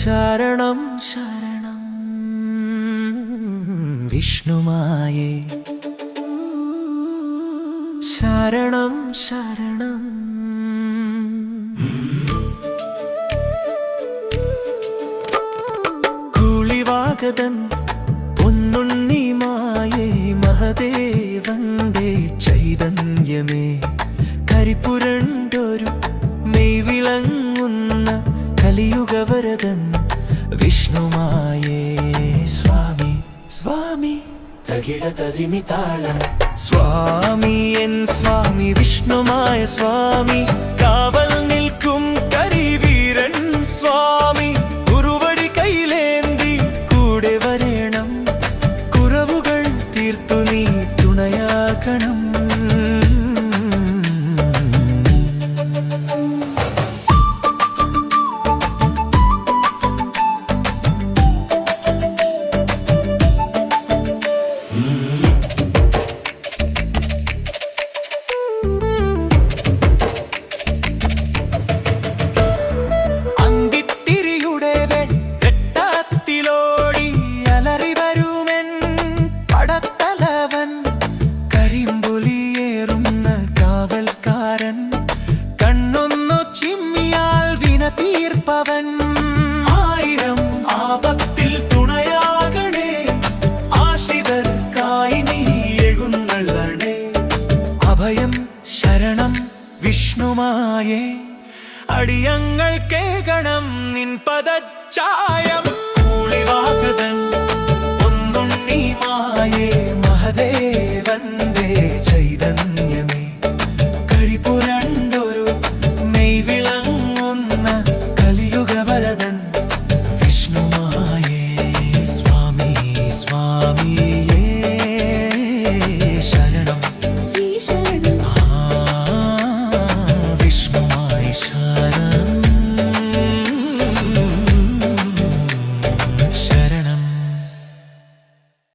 ശരണം ശരണം വിഷ്ണുമായേ ശരണം ശരണം കൂളിവാകതൻ പൊന്നുണ്ണിമായേ മഹദേവന്റെ ചൈതന്യമേ കരിപ്പുരണ്ടൊരു മെയ്വിളങ്ങുന്ന കലിയുഗവരദൻ വിഷ്ണുമായേ സ്വാമി സ്വാമി തകിടതരിമിതാളം സ്വാമി എൻ സ്വാമി വിഷ്ണുമായ സ്വാമി കാവൽ നിൽക്കും കരിവീരൻ സ്വാമി കുറുവടി കൈലേന്തി കൂടെ വരേണം കുറവുകൾ തീർത്തു നീ തുണയാക്കണം ആയിരം ആപത്തിൽ തുണയാകണേ ആശ്രിതർക്കായി നീ എഴുന്നള്ളണേ അഭയം ശരണം വിഷ്ണുമായേ അടിയങ്ങൾ കേൾക്കണം നിൻ പദച്ചായം കൂളിവാകതൻ പൊന്നുണ്ണിമായേ മഹദേവന്റെ ചൈതന്യം